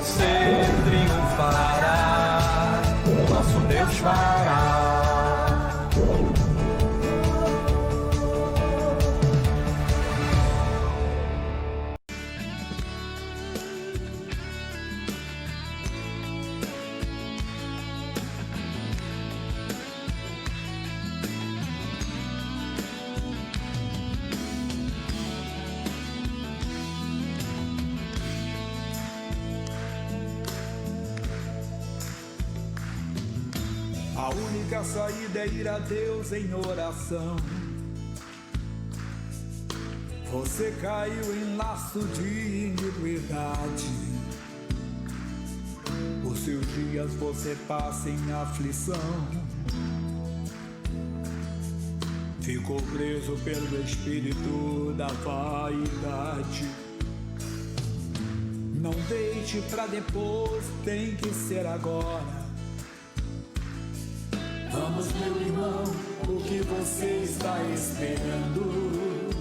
você triunfará, nosso Deus fará. A única saída é ir a Deus em oração. Você caiu em laço de iniquidade. Os seus dias você passa em aflição. Ficou preso pelo espírito da vaidade. Não deixe pra depois, tem que ser agora. Vamos, meu irmão, o que você está esperando?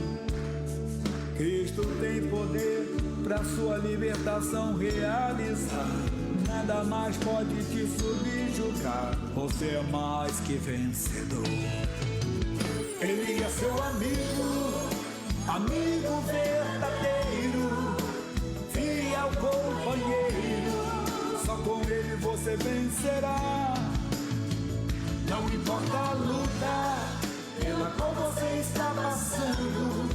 Cristo tem poder para sua libertação realizar. Nada mais pode te subjugar. Você é mais que vencedor. Ele é seu amigo, amigo verdadeiro, fiel companheiro. Só com ele você vencerá. Não importa a luta pela qual você está passando,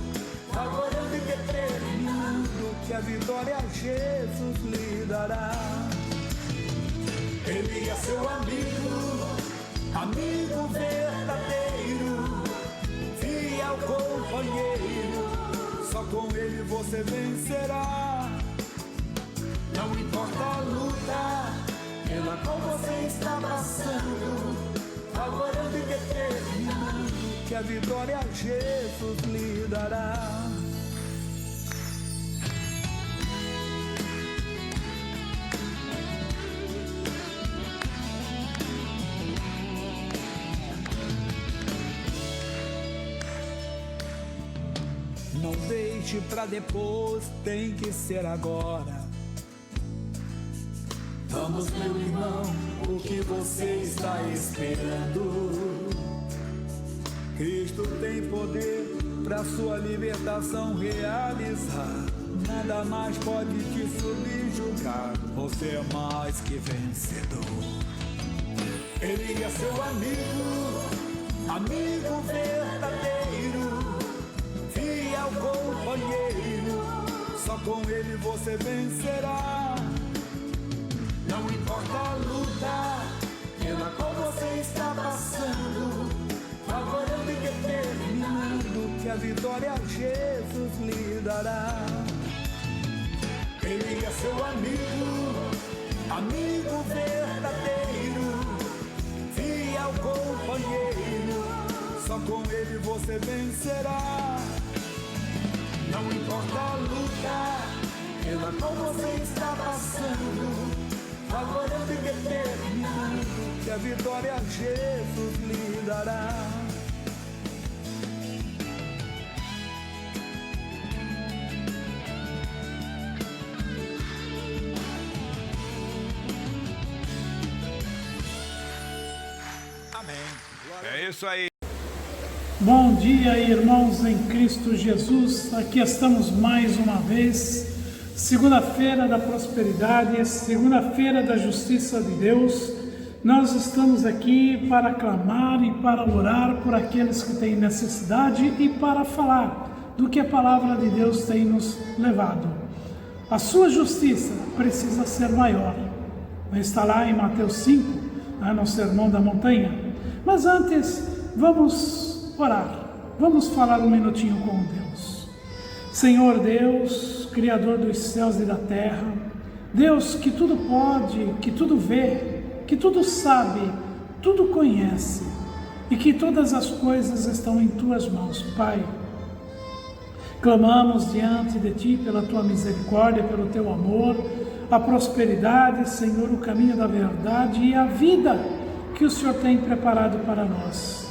agorando e determinando que a vitória Jesus lhe dará. Ele é seu amigo, amigo verdadeiro, fiel companheiro. Só com ele você vencerá. Não importa a luta pela qual você está passando, agorando e determinando que a vitória Jesus lhe dará. Não deixe pra depois, tem que ser agora. Vamos, meu irmão, o que você está esperando? Cristo tem poder para sua libertação realizar. Nada mais pode te subjugar. Você é mais que vencedor. Ele é seu amigo, amigo verdadeiro, fiel companheiro. Só com ele você vencerá. Não importa a luta pela qual você está passando, agorando e determinando que a vitória Jesus lhe dará. Ele é seu amigo, amigo verdadeiro, fiel companheiro. Só com ele você vencerá. Não importa a luta pela qual você está passando, agorando e determinando que a vitória Jesus lhe dará. Amém. É isso aí. Bom dia, irmãos em Cristo Jesus. Aqui estamos mais uma vez. Segunda-feira da prosperidade, segunda-feira da justiça de Deus. Nós estamos aqui para clamar e para orar por aqueles que têm necessidade e para falar do que a palavra de Deus tem nos levado. A sua justiça precisa ser maior. Está lá em Mateus 5, no Sermão da Montanha. Mas antes, vamos orar. Vamos falar um minutinho com Deus. Senhor Deus, Criador dos céus e da terra, Deus que tudo pode, que tudo vê, que tudo sabe, tudo conhece e que todas as coisas estão em Tuas mãos, Pai. Clamamos diante de Ti pela Tua misericórdia, pelo Teu amor, a prosperidade, Senhor, o caminho da verdade e a vida que o Senhor tem preparado para nós.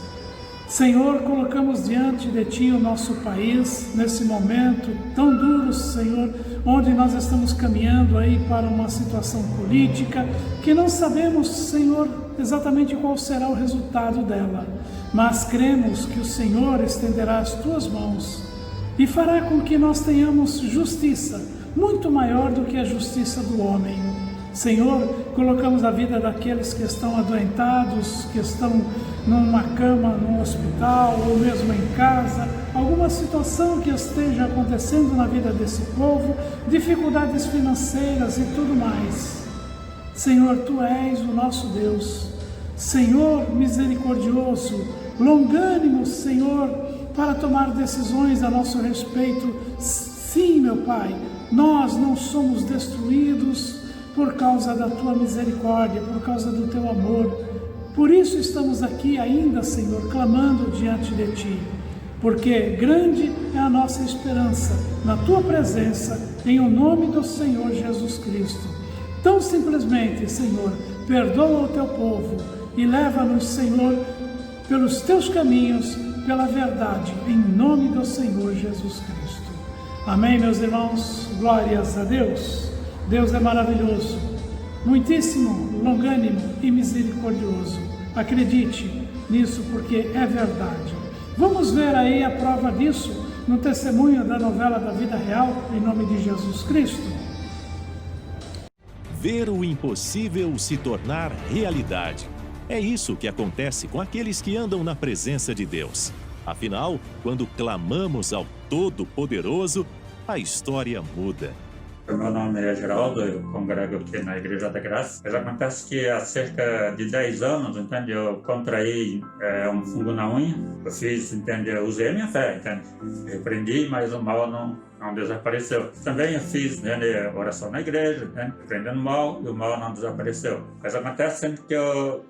Senhor, colocamos diante de Ti o nosso país, nesse momento tão duro, Senhor, onde nós estamos caminhando aí para uma situação política, que não sabemos, Senhor, exatamente qual será o resultado dela, mas cremos que o Senhor estenderá as Tuas mãos e fará com que nós tenhamos justiça, muito maior do que a justiça do homem. Senhor, colocamos a vida daqueles que estão adoentados, que estão numa cama, num hospital, ou mesmo em casa, alguma situação que esteja acontecendo na vida desse povo, dificuldades financeiras e tudo mais. Senhor, Tu és o nosso Deus, Senhor misericordioso, longânimo, Senhor, para tomar decisões a nosso respeito. Sim, meu Pai, nós não somos destruídos por causa da Tua misericórdia, por causa do Teu amor. Por isso estamos aqui ainda, Senhor, clamando diante de Ti, porque grande é a nossa esperança na Tua presença, em o nome do Senhor Jesus Cristo. Tão simplesmente, Senhor, perdoa o Teu povo e leva-nos, Senhor, pelos Teus caminhos, pela verdade, em nome do Senhor Jesus Cristo. Amém, meus irmãos? Glórias a Deus. Deus é maravilhoso, muitíssimo longânimo e misericordioso. Acredite nisso, porque é verdade. Vamos ver aí a prova disso no testemunho da novela da vida real, em nome de Jesus Cristo. Ver o impossível se tornar realidade. É isso que acontece com aqueles que andam na presença de Deus. Afinal, quando clamamos ao Todo-Poderoso, a história muda. Meu nome é Geraldo, eu congrego aqui na Igreja da Graça. Mas acontece que há cerca de 10 anos, entende, eu contraí um fungo na unha. Eu fiz, entende, eu usei a minha fé, entende. Eu repreendi, mas o mal não desapareceu. Também eu fiz, entende, oração na igreja, entende, repreendendo o mal, e o mal não desapareceu. Mas acontece sempre que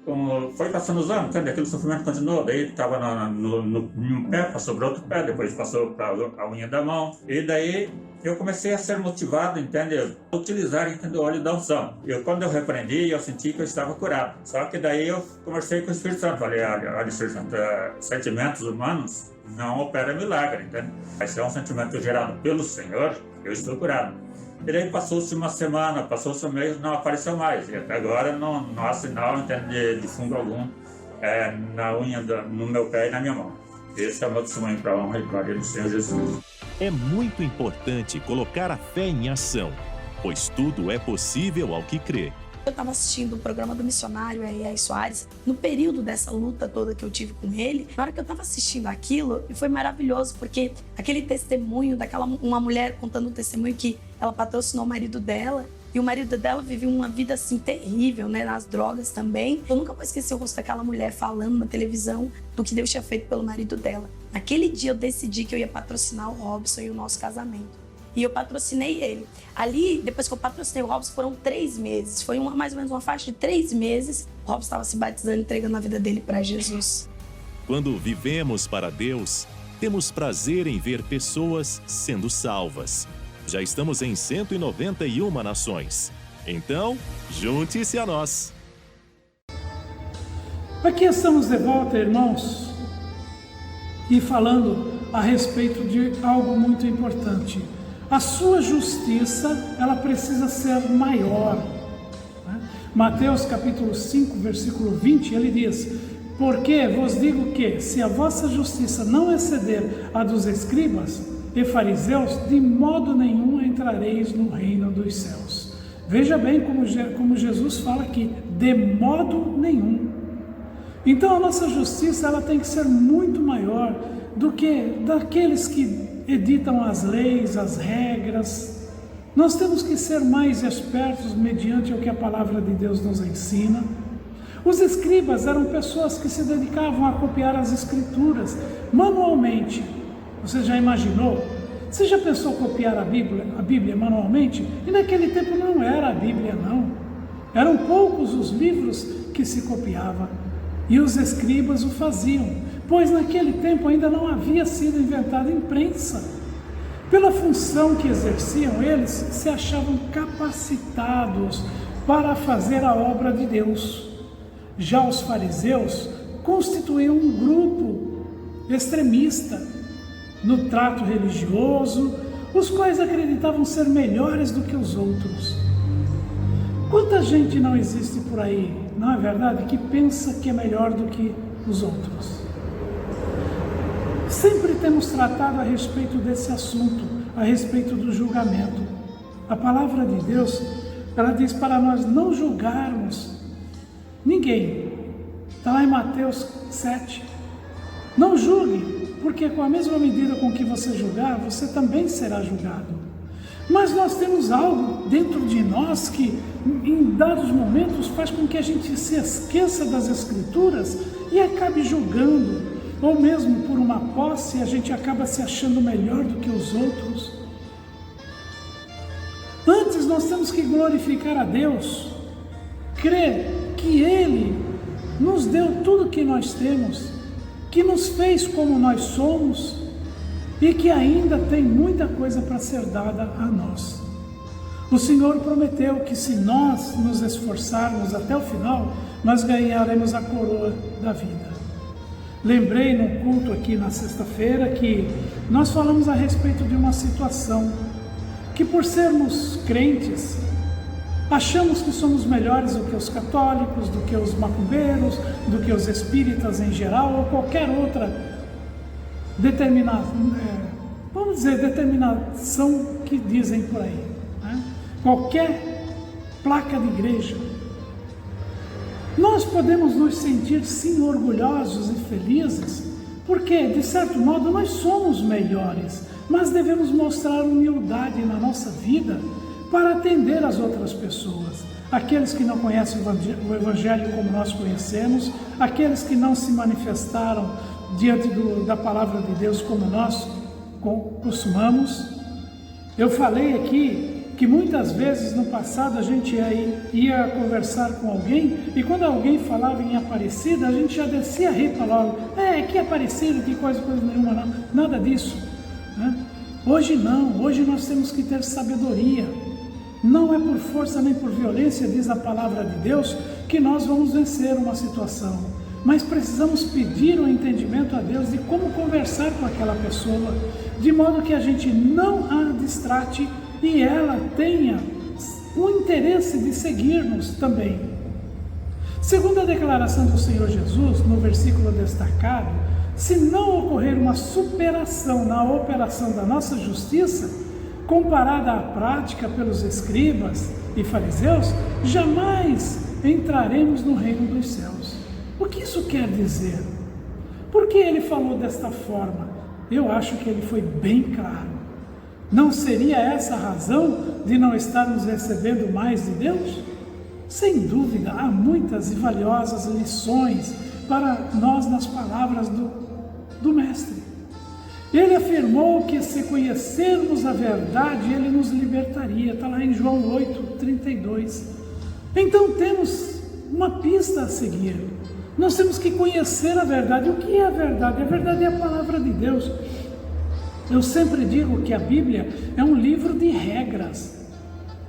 como foi passando os anos, entende, aquele sofrimento continuou. Daí estava no pé, passou para outro pé, depois passou para a unha da mão. E daí eu comecei a ser motivado, entende, a utilizar, entende, o óleo da unção. Quando eu repreendi, eu senti que eu estava curado. Só que daí eu conversei com o Espírito Santo, falei, olha, Espírito Santo, sentimentos humanos não opera milagre, entende? Mas se é um sentimento gerado pelo Senhor, eu estou curado. E daí passou-se uma semana, passou-se um mês, não apareceu mais. E até agora não há sinal, entende, de fungo algum na unha, no meu pé e na minha mão. Esse é o meu testemunho para a honra e glória do Senhor Jesus. É muito importante colocar a fé em ação, pois tudo é possível ao que crê. Eu estava assistindo o programa do missionário R.R. Soares, no período dessa luta toda que eu tive com ele. Na hora que eu estava assistindo aquilo, foi maravilhoso, porque aquele testemunho uma mulher contando um testemunho que ela patrocinou o marido dela, e o marido dela vivia uma vida assim terrível, né, nas drogas também. Eu nunca vou esquecer o rosto daquela mulher falando na televisão do que Deus tinha feito pelo marido dela. Naquele dia eu decidi que eu ia patrocinar o Robson e o nosso casamento. E eu patrocinei ele. Ali, depois que eu patrocinei o Robson, foram 3 meses. Foi mais ou menos uma faixa de 3 meses. O Robson estava se batizando, entregando a vida dele para Jesus. Quando vivemos para Deus, temos prazer em ver pessoas sendo salvas. Já estamos em 191 nações. Então, junte-se a nós. Aqui estamos de volta, irmãos, e falando a respeito de algo muito importante. A sua justiça, ela precisa ser maior. Né? Mateus capítulo 5, versículo 20, ele diz: porque vos digo que, se a vossa justiça não exceder a dos escribas e fariseus, de modo nenhum entrareis no reino dos céus. Veja bem como Jesus fala aqui, de modo nenhum. Então a nossa justiça, ela tem que ser muito maior do que daqueles que editam as leis, as regras. Nós temos que ser mais espertos mediante o que a palavra de Deus nos ensina. Os escribas eram pessoas que se dedicavam a copiar as escrituras manualmente. Você já imaginou? Você já pensou copiar a Bíblia manualmente? E naquele tempo não era a Bíblia, não. Eram poucos os livros que se copiava. E os escribas o faziam, pois naquele tempo ainda não havia sido inventada a imprensa. Pela função que exerciam, eles se achavam capacitados para fazer a obra de Deus. Já os fariseus constituíam um grupo extremista no trato religioso, os quais acreditavam ser melhores do que os outros. Quanta gente não existe por aí, não é verdade, que pensa que é melhor do que os outros? Sempre temos tratado a respeito desse assunto, a respeito do julgamento. A palavra de Deus, ela diz para nós não julgarmos ninguém. Está lá em Mateus 7. Não julgue, porque com a mesma medida com que você julgar, você também será julgado. Mas nós temos algo dentro de nós que, em dados momentos, faz com que a gente se esqueça das Escrituras e acabe julgando, ou mesmo por uma posse, a gente acaba se achando melhor do que os outros. Antes nós temos que glorificar a Deus, crer que Ele nos deu tudo que nós temos, que nos fez como nós somos e que ainda tem muita coisa para ser dada a nós. O Senhor prometeu que se nós nos esforçarmos até o final, nós ganharemos a coroa da vida. Lembrei num culto aqui na sexta-feira que nós falamos a respeito de uma situação que, por sermos crentes, achamos que somos melhores do que os católicos, do que os macumbeiros, do que os espíritas em geral, ou qualquer outra determinação que dizem por aí, né? Qualquer placa de igreja. Nós podemos nos sentir sim orgulhosos e felizes, porque de certo modo nós somos melhores, mas devemos mostrar humildade na nossa vida para atender as outras pessoas, aqueles que não conhecem o Evangelho como nós conhecemos, aqueles que não se manifestaram diante da palavra de Deus como nós costumamos. Eu falei aqui que muitas vezes no passado a gente ia conversar com alguém e quando alguém falava em Aparecida, a gente já descia a rir logo. Que Aparecida, que coisa nenhuma, não. Nada disso, né? Hoje não, hoje nós temos que ter sabedoria. Não é por força nem por violência, diz a palavra de Deus, que nós vamos vencer uma situação. Mas precisamos pedir o entendimento a Deus de como conversar com aquela pessoa, de modo que a gente não a distrate e ela tenha o interesse de seguir-nos também. Segundo a declaração do Senhor Jesus, no versículo destacado, se não ocorrer uma superação na operação da nossa justiça, comparada à prática pelos escribas e fariseus, jamais entraremos no reino dos céus. O que isso quer dizer? Por que ele falou desta forma? Eu acho que ele foi bem claro. Não seria essa a razão de não estarmos recebendo mais de Deus? Sem dúvida, há muitas e valiosas lições para nós nas palavras do Mestre. Ele afirmou que se conhecermos a verdade, Ele nos libertaria. Está lá em João 8:32. Então temos uma pista a seguir. Nós temos que conhecer a verdade. O que é a verdade? A verdade é a palavra de Deus. Eu sempre digo que a Bíblia é um livro de regras.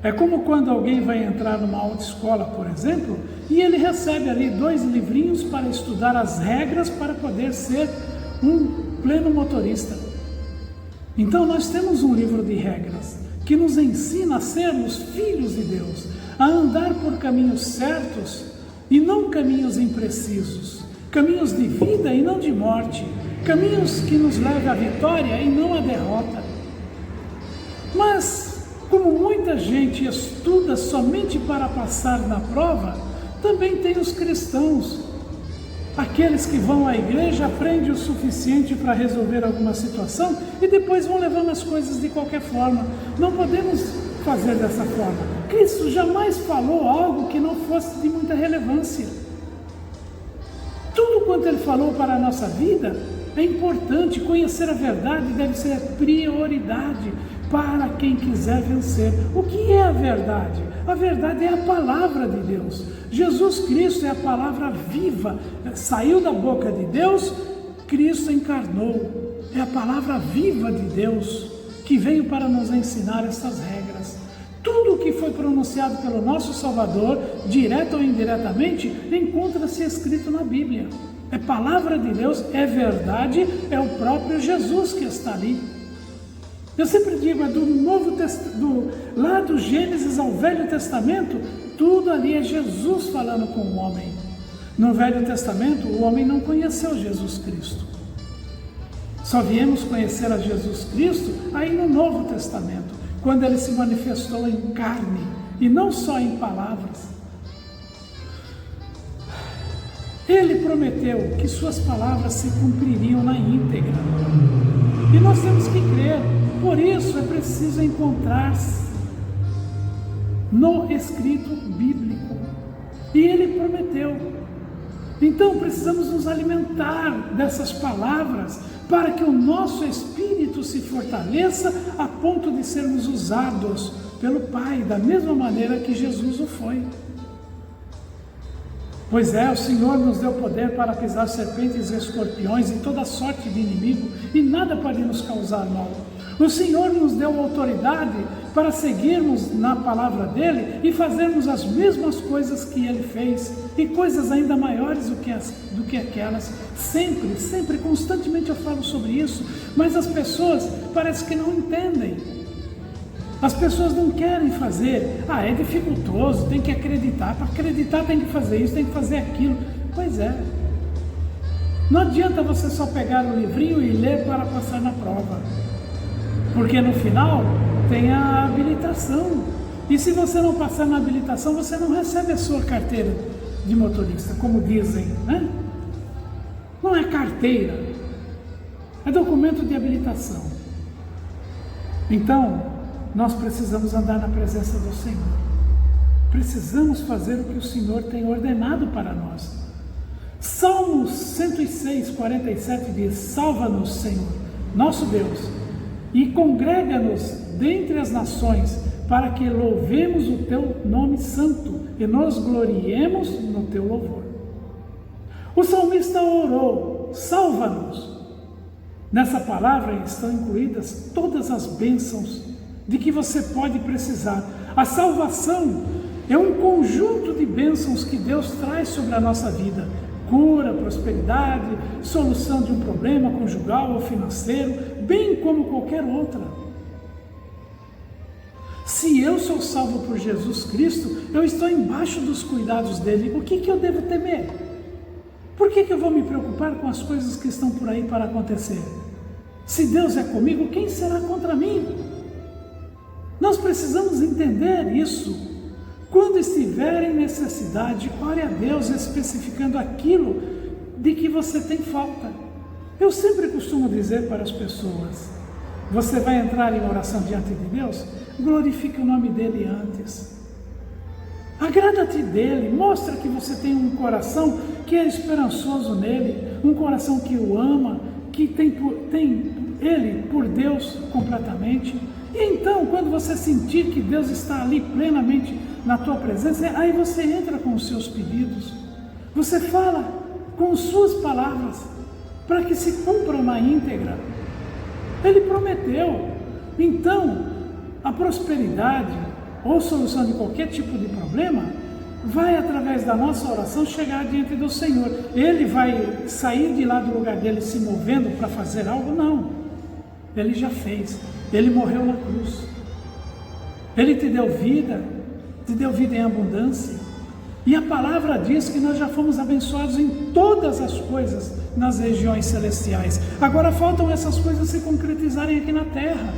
É como quando alguém vai entrar numa autoescola, por exemplo, e ele recebe ali 2 livrinhos para estudar as regras para poder ser um pleno motorista. Então nós temos um livro de regras que nos ensina a sermos filhos de Deus, a andar por caminhos certos e não caminhos imprecisos, caminhos de vida e não de morte, caminhos que nos levem à vitória e não à derrota. Mas como muita gente estuda somente para passar na prova, também tem os cristãos. Aqueles que vão à igreja aprendem o suficiente para resolver alguma situação e depois vão levando as coisas de qualquer forma. Não podemos fazer dessa forma. Cristo jamais falou algo que não fosse de muita relevância. Tudo quanto Ele falou para a nossa vida é importante. Conhecer a verdade deve ser prioridade para quem quiser vencer. O que é a verdade? A verdade é a palavra de Deus. Jesus Cristo é a palavra viva. Saiu da boca de Deus, Cristo encarnou. É a palavra viva de Deus que veio para nos ensinar essas regras. Tudo o que foi pronunciado pelo nosso Salvador, direto ou indiretamente, encontra-se escrito na Bíblia. É palavra de Deus, é verdade, é o próprio Jesus que está ali. Eu sempre digo, é do Novo Testamento, lá do Gênesis ao Velho Testamento, tudo ali é Jesus falando com o homem. No Velho Testamento, o homem não conheceu Jesus Cristo. Só viemos conhecer a Jesus Cristo aí no Novo Testamento, quando ele se manifestou em carne, e não só em palavras. Ele prometeu que suas palavras se cumpririam na íntegra. E nós temos que crer. Por isso é preciso encontrar-se no escrito bíblico. E ele prometeu. Então precisamos nos alimentar dessas palavras para que o nosso espírito se fortaleça a ponto de sermos usados pelo Pai, da mesma maneira que Jesus o foi. Pois é, o Senhor nos deu poder para pisar serpentes e escorpiões e toda sorte de inimigo, e nada pode nos causar mal. O Senhor nos deu autoridade para seguirmos na palavra dele e fazermos as mesmas coisas que ele fez, e coisas ainda maiores do que aquelas. Sempre, constantemente eu falo sobre isso, mas as pessoas parece que não entendem. As pessoas não querem fazer. É dificultoso, tem que acreditar. Para acreditar tem que fazer isso, tem que fazer aquilo. Pois é. Não adianta você só pegar o livrinho e ler para passar na prova. Porque no final tem a habilitação. E se você não passar na habilitação, você não recebe a sua carteira de motorista, como dizem, né? Não é carteira, é documento de habilitação. Então, nós precisamos andar na presença do Senhor. Precisamos fazer o que o Senhor tem ordenado para nós. Salmos 106, 47 diz: salva-nos, Senhor, nosso Deus, e congrega-nos dentre as nações, para que louvemos o teu nome santo e nos gloriemos no teu louvor. O salmista orou: salva-nos. Nessa palavra estão incluídas todas as bênçãos de que você pode precisar. A salvação é um conjunto de bênçãos que Deus traz sobre a nossa vida: cura, prosperidade, solução de um problema conjugal ou financeiro, bem como qualquer outra. Se eu sou salvo por Jesus Cristo, eu estou embaixo dos cuidados dele. O que eu devo temer? Por que eu vou me preocupar com as coisas que estão por aí para acontecer? Se Deus é comigo, quem será contra mim? Nós precisamos entender isso. Quando estiver em necessidade, ore a Deus especificando aquilo de que você tem falta. Eu sempre costumo dizer para as pessoas: você vai entrar em oração diante de Deus? Glorifique o nome dele antes. Agrada-te dele, mostra que você tem um coração que é esperançoso nele, um coração que o ama, que tem ele por Deus completamente. E então, quando você sentir que Deus está ali plenamente na tua presença, aí você entra com os seus pedidos. Você fala com suas palavras para que se cumpram na íntegra. Ele prometeu. Então, a prosperidade ou solução de qualquer tipo de problema vai, através da nossa oração, chegar diante do Senhor. Ele vai sair de lá do lugar dele se movendo para fazer algo? Não. Ele já fez. Ele morreu na cruz. Ele te deu vida em abundância. E a palavra diz que nós já fomos abençoados em todas as coisas nas regiões celestiais. Agora faltam essas coisas se concretizarem aqui na terra.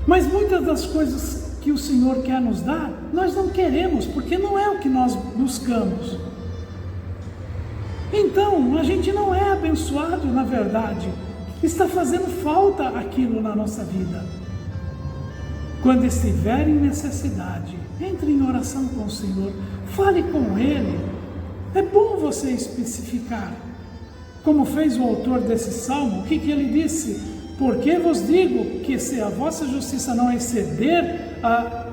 Mas muitas das coisas que o Senhor quer nos dar, nós não queremos, porque não é o que nós buscamos. Então, a gente não é abençoado, na verdade. Está fazendo falta aquilo na nossa vida. Quando estiver em necessidade, entre em oração com o Senhor, fale com Ele. É bom você especificar. Como fez o autor desse salmo, o que ele disse? Porque vos digo que se a vossa justiça não exceder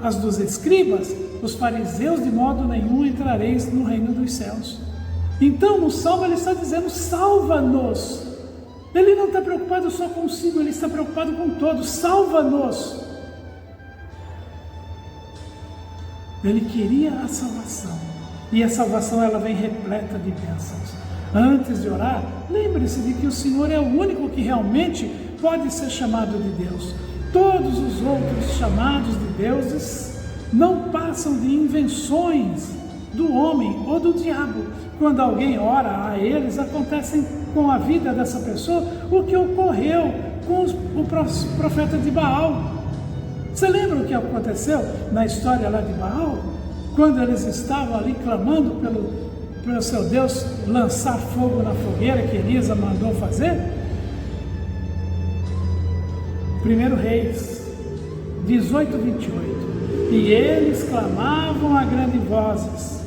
as dos escribas, os fariseus de modo nenhum entrareis no reino dos céus. Então no salmo ele está dizendo: salva-nos. Ele não está preocupado só consigo, ele está preocupado com todos. Salva-nos. Ele queria a salvação. E a salvação ela vem repleta de bênçãos. Antes de orar, lembre-se de que o Senhor é o único que realmente pode ser chamado de Deus. Todos os outros chamados de deuses não passam de invenções do homem ou do diabo. Quando alguém ora a eles, acontece com a vida dessa pessoa o que ocorreu com o profeta de Baal. Você lembra o que aconteceu na história lá de Baal? Quando eles estavam ali clamando pelo seu Deus lançar fogo na fogueira que Elisa mandou fazer? 1 Reis 18:28. E eles clamavam a grandes vozes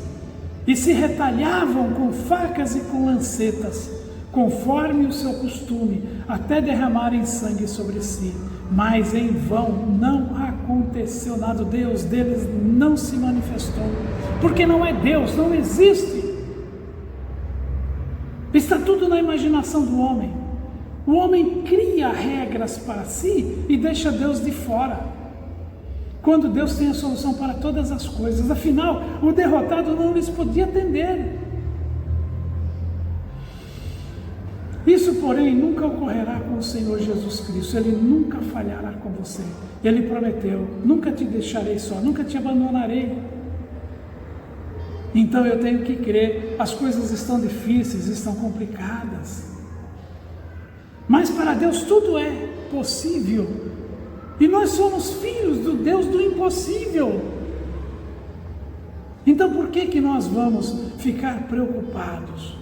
e se retalhavam com facas e com lancetas, conforme o seu costume, até derramarem sangue sobre si. Mas em vão não aconteceu nada. O Deus deles não se manifestou, porque não é Deus, não existe. Está tudo na imaginação do homem. O homem cria regras para si e deixa Deus de fora, quando Deus tem a solução para todas as coisas. Afinal, o derrotado não lhes podia atender. Isso, porém, nunca ocorrerá com o Senhor Jesus Cristo. Ele nunca falhará com você. Ele prometeu: nunca te deixarei só, nunca te abandonarei. Então eu tenho que crer. As coisas estão difíceis, estão complicadas, mas para Deus tudo é possível. E nós somos filhos do Deus do impossível. Então por que nós vamos ficar preocupados?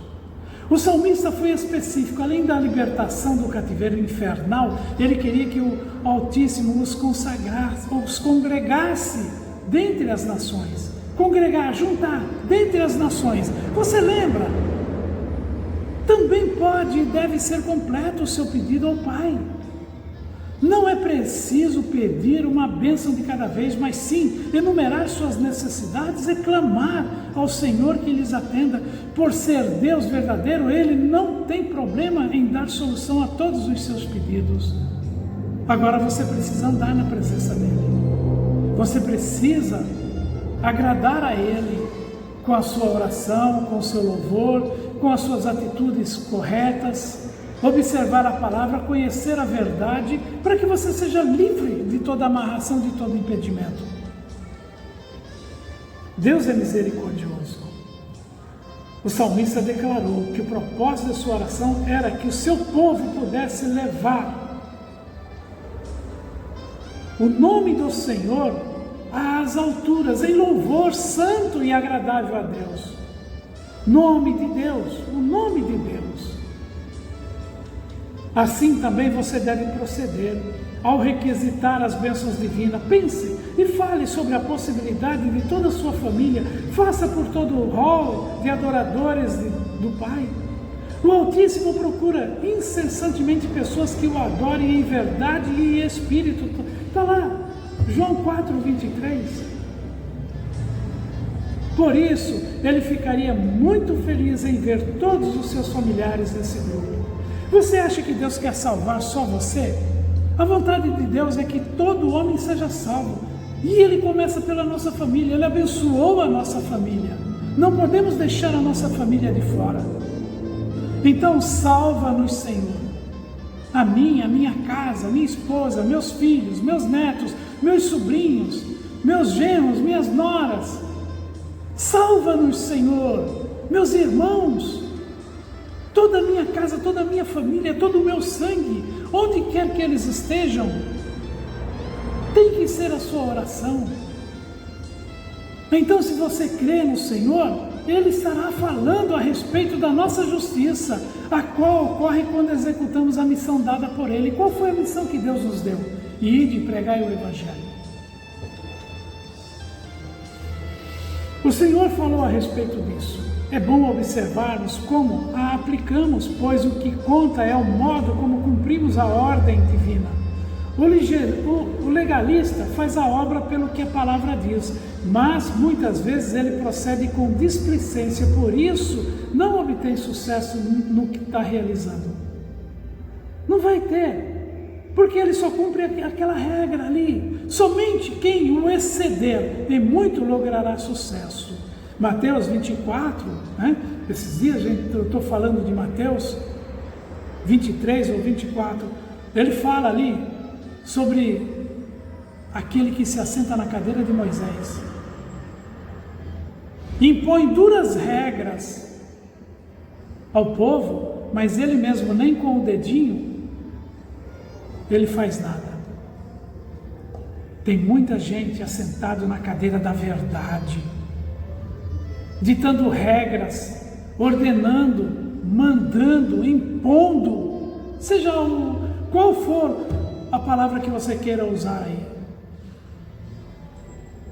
O salmista foi específico. Além da libertação do cativeiro infernal, ele queria que o Altíssimo os consagrasse, os congregasse dentre as nações. Congregar, juntar dentre as nações. Você lembra? Também pode e deve ser completo o seu pedido ao Pai. Não é preciso pedir uma bênção de cada vez, mas sim enumerar suas necessidades e clamar ao Senhor que lhes atenda. Por ser Deus verdadeiro, Ele não tem problema em dar solução a todos os seus pedidos. Agora você precisa andar na presença dEle. Você precisa agradar a Ele com a sua oração, com o seu louvor, com as suas atitudes corretas, observar a palavra, conhecer a verdade, para que você seja livre de toda amarração, de todo impedimento. Deus é misericordioso. O salmista declarou que o propósito da sua oração era que o seu povo pudesse levar o nome do Senhor às alturas, em louvor santo e agradável a Deus. Nome de Deus, o nome de Deus. Assim também você deve proceder ao requisitar as bênçãos divinas. Pense e fale sobre a possibilidade de toda a sua família. Faça por todo o rol de adoradores do Pai. O Altíssimo procura incessantemente pessoas que o adorem em verdade e em espírito. Está lá, João 4:23. Por isso, ele ficaria muito feliz em ver todos os seus familiares nesse grupo. Você acha que Deus quer salvar só você? A vontade de Deus é que todo homem seja salvo. E Ele começa pela nossa família. Ele abençoou a nossa família. Não podemos deixar a nossa família de fora. Então salva-nos, Senhor. A minha casa, minha esposa, meus filhos, meus netos, meus sobrinhos, meus genros, minhas noras. Salva-nos, Senhor. Meus irmãos, toda a minha casa, toda a minha família, todo o meu sangue, onde quer que eles estejam, tem que ser a sua oração. Então, se você crê no Senhor, Ele estará falando a respeito da nossa justiça, a qual ocorre quando executamos a missão dada por Ele. Qual foi a missão que Deus nos deu? Ide e pregai o Evangelho. O Senhor falou a respeito disso. É bom observarmos como a aplicamos, pois o que conta é o modo como cumprimos a ordem divina. O legalista faz a obra pelo que a palavra diz, mas muitas vezes ele procede com displicência, por isso não obtém sucesso no que está realizando. Não vai ter, porque ele só cumpre aquela regra ali. Somente quem o exceder em muito logrará sucesso. Mateus 24, né? Esses dias eu estou falando de Mateus 23 ou 24, ele fala ali sobre aquele que se assenta na cadeira de Moisés. Impõe duras regras ao povo, mas ele mesmo nem com o dedinho ele faz nada. Tem muita gente assentada na cadeira da verdade, ditando regras, ordenando, mandando, impondo, seja qual for a palavra que você queira usar aí.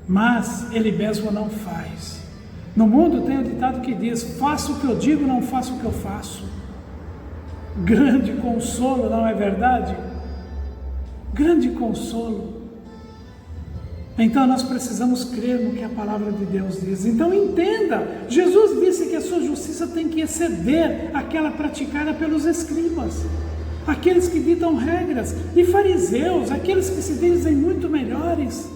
Mas ele mesmo não faz. No mundo tem um ditado que diz: faço o que eu digo, não faço o que eu faço. Grande consolo, não é verdade? Grande consolo. Então nós precisamos crer no que a palavra de Deus diz. Então entenda, Jesus disse que a sua justiça tem que exceder aquela praticada pelos escribas, aqueles que ditam regras, e fariseus, aqueles que se dizem muito melhores.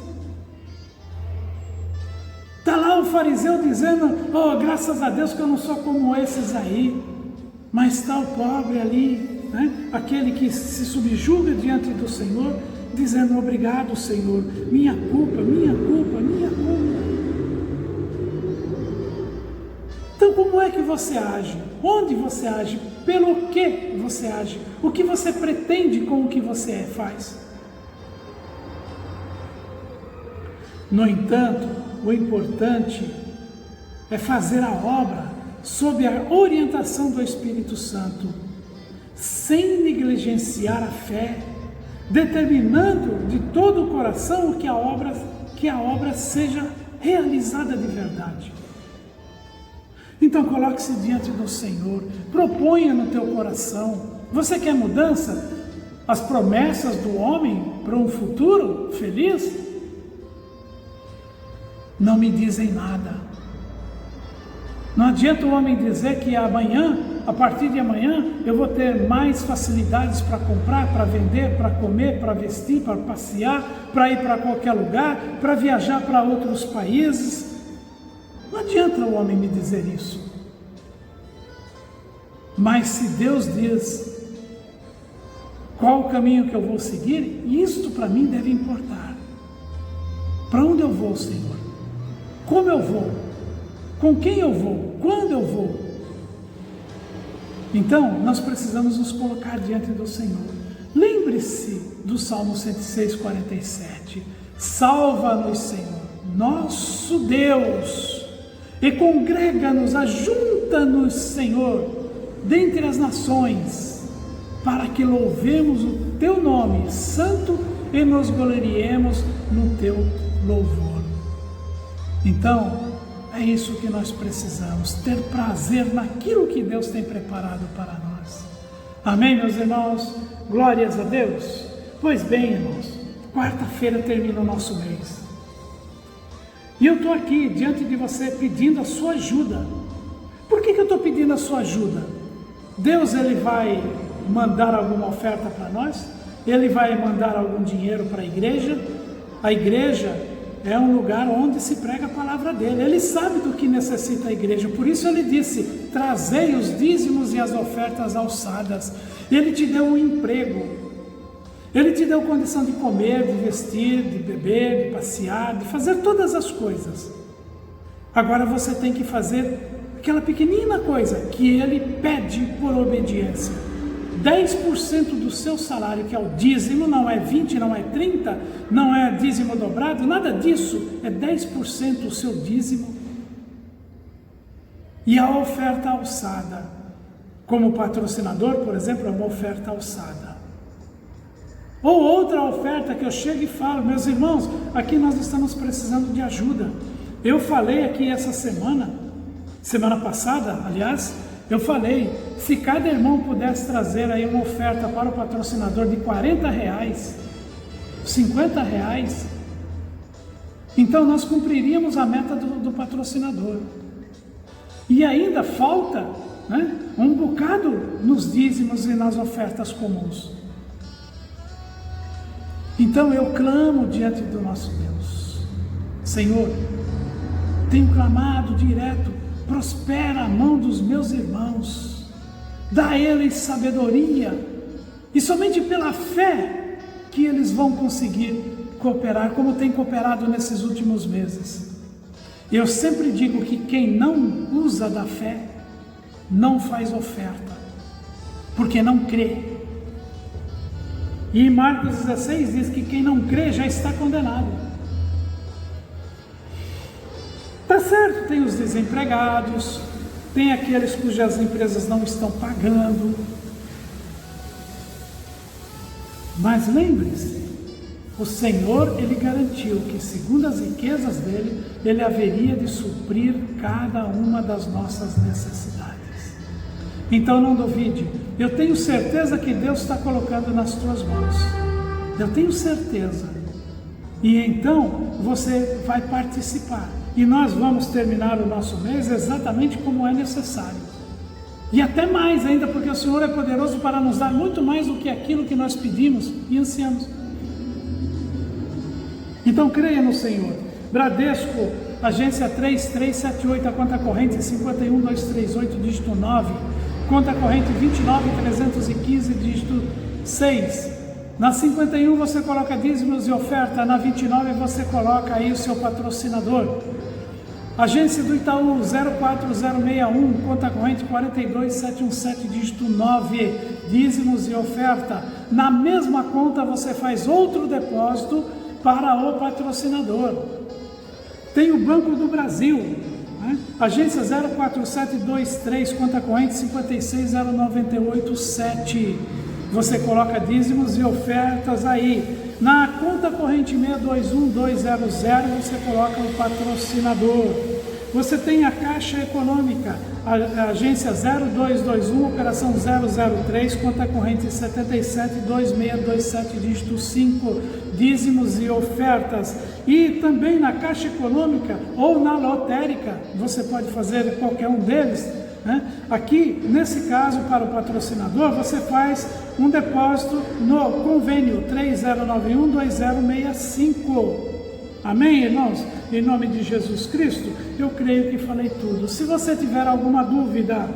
Está lá o fariseu dizendo: oh, graças a Deus que eu não sou como esses aí. Mas está o pobre ali, né? Aquele que se subjuga diante do Senhor, dizendo: obrigado, Senhor, minha culpa, minha culpa, minha culpa. Então como é que você age? Onde você age? Pelo que você age? O que você pretende com o que você faz? No entanto, o importante é fazer a obra sob a orientação do Espírito Santo, sem negligenciar a fé, determinando de todo o coração que a obra seja realizada de verdade. Então coloque-se diante do Senhor, proponha no teu coração. Você quer mudança? As promessas do homem para um futuro feliz não me dizem nada. Não adianta o homem dizer que amanhã, a partir de amanhã, eu vou ter mais facilidades para comprar, para vender, para comer, para vestir, para passear, para ir para qualquer lugar, para viajar para outros países. Não adianta o homem me dizer isso. Mas se Deus diz qual o caminho que eu vou seguir, isto para mim deve importar. Para onde eu vou, Senhor? Como eu vou? Com quem eu vou? Quando eu vou? Então, nós precisamos nos colocar diante do Senhor. Lembre-se do Salmo 106:47. Salva-nos, Senhor, nosso Deus, e congrega-nos, ajunta-nos, Senhor, dentre as nações, para que louvemos o Teu nome santo e nos gloriemos no Teu louvor. Então, é isso que nós precisamos, ter prazer naquilo que Deus tem preparado para nós. Amém, meus irmãos? Glórias a Deus. Pois bem, irmãos, quarta-feira termina o nosso mês. E eu estou aqui diante de você pedindo a sua ajuda. Por que eu estou pedindo a sua ajuda? Deus, Ele vai mandar alguma oferta para nós? Ele vai mandar algum dinheiro para a igreja? A igreja é um lugar onde se prega a palavra dele. Ele sabe do que necessita a igreja. Por isso ele disse: trazei os dízimos e as ofertas alçadas. Ele te deu um emprego. Ele te deu condição de comer, de vestir, de beber, de passear, de fazer todas as coisas. Agora você tem que fazer aquela pequenina coisa que ele pede por obediência. 10% do seu salário, que é o dízimo, não é 20, não é 30, não é dízimo dobrado, nada disso, é 10% o seu dízimo. E a oferta alçada, como patrocinador, por exemplo, é uma oferta alçada. Ou outra oferta que eu chego e falo: meus irmãos, aqui nós estamos precisando de ajuda. Eu falei aqui essa semana passada, aliás, eu falei, se cada irmão pudesse trazer aí uma oferta para o patrocinador de R$40, R$50, então nós cumpriríamos a meta do patrocinador. E ainda falta, né, um bocado nos dízimos e nas ofertas comuns. Então eu clamo diante do nosso Deus: Senhor, tenho clamado direto: prospera a mão dos meus irmãos, dá a eles sabedoria, e somente pela fé que eles vão conseguir cooperar, como tem cooperado nesses últimos meses. Eu sempre digo que quem não usa da fé, não faz oferta, porque não crê. E em Marcos 16 diz que quem não crê já está condenado. Tá certo, tem os desempregados, tem aqueles cujas empresas não estão pagando. Mas lembre-se, o Senhor, Ele garantiu que, segundo as riquezas dEle, Ele haveria de suprir cada uma das nossas necessidades. Então não duvide, eu tenho certeza que Deus está colocando nas tuas mãos. Eu tenho certeza. E então você vai participar. E nós vamos terminar o nosso mês exatamente como é necessário. E até mais ainda, porque o Senhor é poderoso para nos dar muito mais do que aquilo que nós pedimos e ansiamos. Então creia no Senhor. Bradesco, agência 3378, a conta corrente 51238, dígito 9. Conta corrente 29315, dígito 6. Na 51 você coloca dízimos e oferta. Na 29 você coloca aí o seu patrocinador. Agência do Itaú 04061, conta corrente 42717, dígito 9, dízimos e oferta. Na mesma conta você faz outro depósito para o patrocinador. Tem o Banco do Brasil, né? Agência 04723, conta corrente 56098,7. Você coloca dízimos e ofertas aí. Na conta corrente 621200, você coloca o patrocinador. Você tem a Caixa Econômica, a agência 0221, operação 003, conta corrente 772627, dígito 5, dízimos e ofertas. E também na Caixa Econômica ou na lotérica, você pode fazer qualquer um deles, né? Aqui, nesse caso, para o patrocinador, você faz um depósito no convênio 30912065. Amém, irmãos? Em nome de Jesus Cristo, eu creio que falei tudo. Se você tiver alguma dúvida,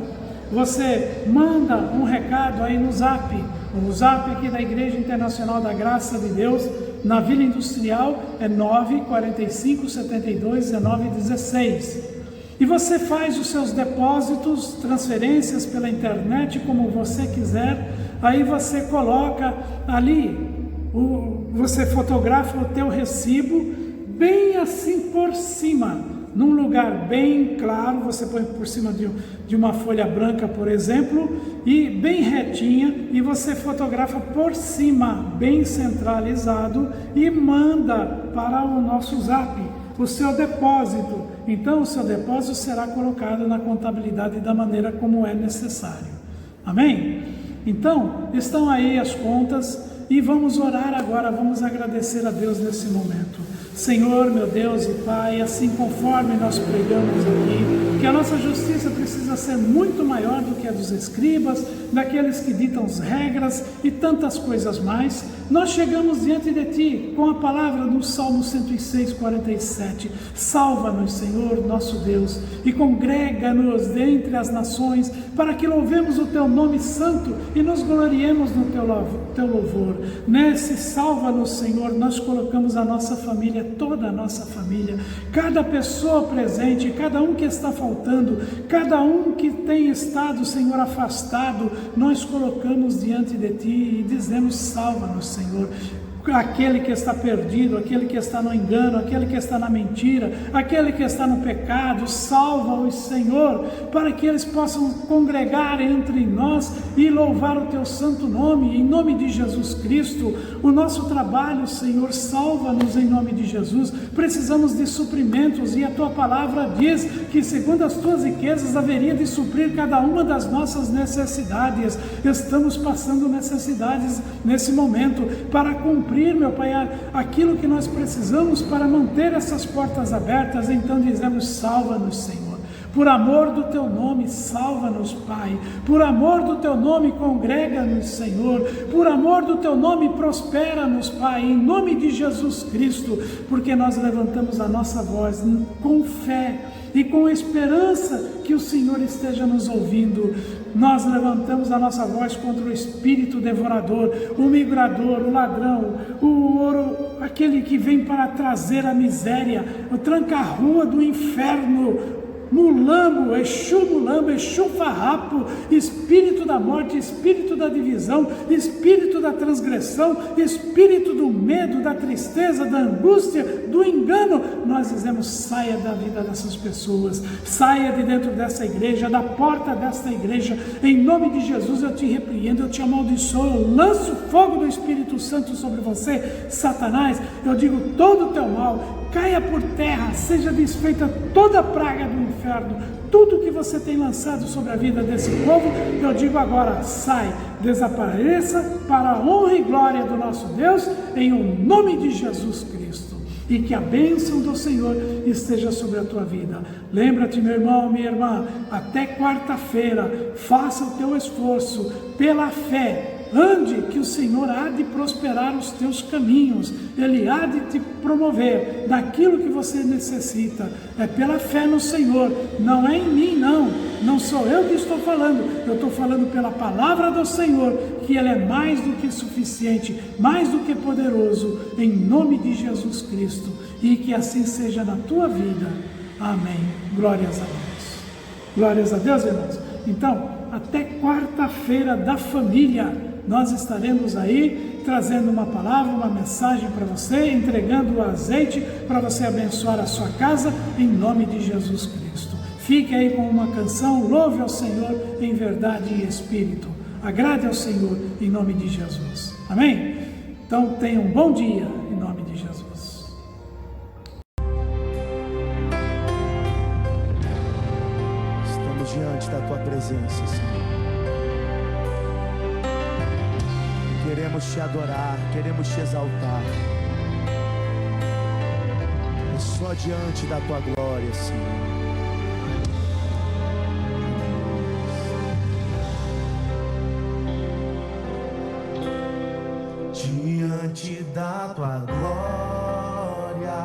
você manda um recado aí no Zap. O Zap aqui da Igreja Internacional da Graça de Deus, na Vila Industrial, é 945 72 19 16. E você faz os seus depósitos, transferências pela internet, como você quiser. Aí você coloca ali, você fotografa o teu recibo, bem assim por cima, num lugar bem claro. Você põe por cima de uma folha branca, por exemplo, e bem retinha, e você fotografa por cima, bem centralizado, e manda para o nosso Zap o seu depósito. Então o seu depósito será colocado na contabilidade da maneira como é necessário. Amém? Então, estão aí as contas e vamos orar agora, vamos agradecer a Deus nesse momento. Senhor, meu Deus e Pai, assim conforme nós pregamos aqui, que a nossa justiça precisa ser muito maior do que a dos escribas, daqueles que ditam as regras e tantas coisas mais. Nós chegamos diante de Ti com a palavra no Salmo 106:47. Salva-nos, Senhor, nosso Deus, e congrega-nos dentre as nações, para que louvemos o Teu nome santo e nos gloriemos no Teu louvor. Nesse salva-nos, Senhor, nós colocamos a nossa família, toda a nossa família, cada pessoa presente, cada um que está faltando, cada um que tem estado, Senhor, afastado, nós colocamos diante de Ti e dizemos: salva-nos, Senhor. Aquele que está perdido, aquele que está no engano, aquele que está na mentira, aquele que está no pecado, salva-os, Senhor, para que eles possam congregar entre nós e louvar o Teu santo nome, em nome de Jesus Cristo. O nosso trabalho, Senhor, salva-nos em nome de Jesus. Precisamos de suprimentos, e a Tua palavra diz que segundo as Tuas riquezas haveria de suprir cada uma das nossas necessidades. Estamos passando necessidades nesse momento para cumprir, meu Pai, aquilo que nós precisamos para manter essas portas abertas. Então dizemos: salva-nos, Senhor, Por amor do teu nome, salva-nos, Pai. Por amor do teu nome, congrega-nos, Senhor. Por amor do teu nome, prospera-nos, Pai, em nome de Jesus Cristo, porque nós levantamos a nossa voz com fé e com esperança que o Senhor esteja nos ouvindo. Nós levantamos a nossa voz contra o espírito devorador, o migrador, o ladrão, aquele que vem para trazer a miséria, o tranca-rua do inferno, Mulambo, Exu Farrapo, espírito da morte, espírito da divisão, espírito da transgressão, espírito do medo, da tristeza, da angústia, do engano. Nós dizemos: saia da vida dessas pessoas, saia de dentro dessa igreja, da porta desta igreja, em nome de Jesus. Eu te repreendo, eu te amaldiçoo, eu lanço fogo do Espírito Santo sobre você, Satanás. Eu digo: todo o teu mal caia por terra, seja desfeita toda a praga do inferno, tudo que você tem lançado sobre a vida desse povo, eu digo agora: sai, desapareça para a honra e glória do nosso Deus, em o nome de Jesus Cristo. E que a bênção do Senhor esteja sobre a tua vida. Lembra-te, meu irmão, minha irmã, até quarta-feira, faça o teu esforço pela fé. Ande, que o Senhor há de prosperar os teus caminhos, Ele há de te promover daquilo que você necessita. É pela fé no Senhor, não é em mim, não sou eu que estou falando, eu estou falando pela palavra do Senhor, que Ele é mais do que suficiente, mais do que poderoso, em nome de Jesus Cristo, e que assim seja na tua vida. Amém. Glórias a Deus. Glórias a Deus, irmãos. Então, até quarta-feira da família, nós estaremos aí trazendo uma palavra, uma mensagem para você, entregando o azeite para você abençoar a sua casa, em nome de Jesus Cristo. Fique aí com uma canção, louve ao Senhor em verdade e espírito. Agrade ao Senhor em nome de Jesus. Amém? Então tenha um bom dia em nome de Jesus. Estamos diante da tua presença, Senhor. Queremos te adorar, queremos te exaltar. É só diante da tua glória, Senhor. Diante da tua glória,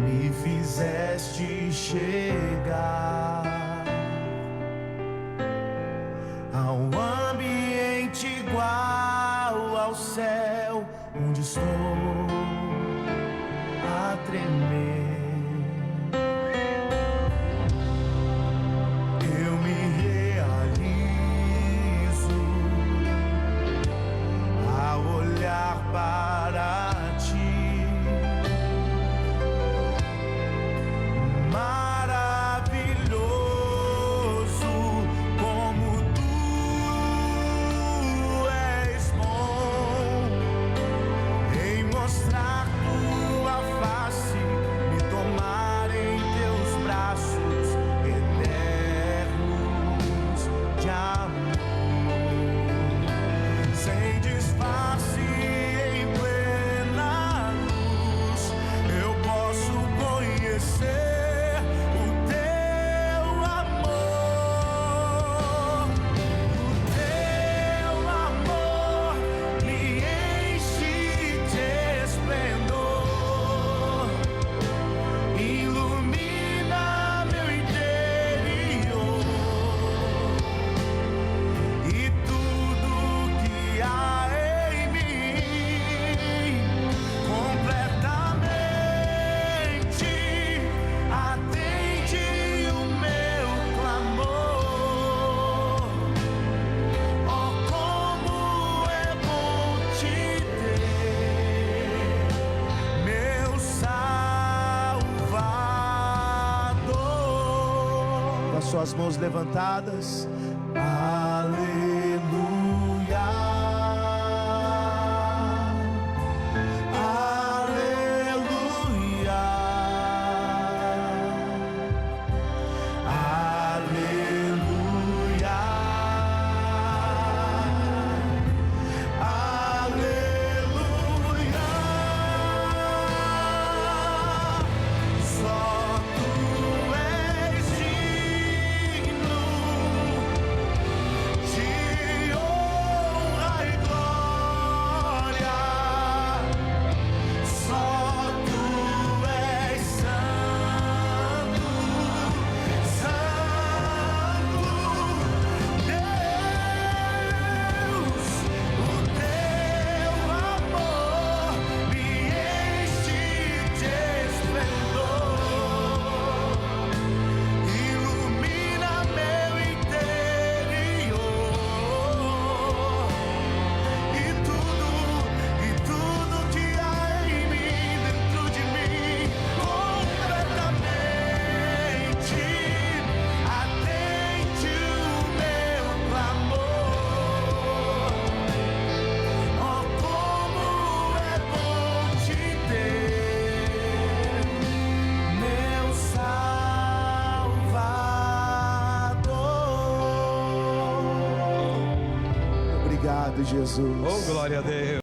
me fizeste chegar a um ambiente igual ao céu, onde estou a tremer. Eu me realizo ao olhar para ti. Maravilhoso como tu és bom, em mostrar tua face, me tomar em teus braços eternos de amor, sem disfarce, em plena luz, eu posso conhecer o teu amor. O teu amor me enche de esplendor, ilumina meu interior, e tudo que há em mim completamente atende o meu clamor. Oh, como é bom te ter, meu Salvador. Com as suas mãos levantadas, aleluia, aleluia, aleluia, aleluia. Só tu és Obrigado, Jesus. Oh, glória a Deus.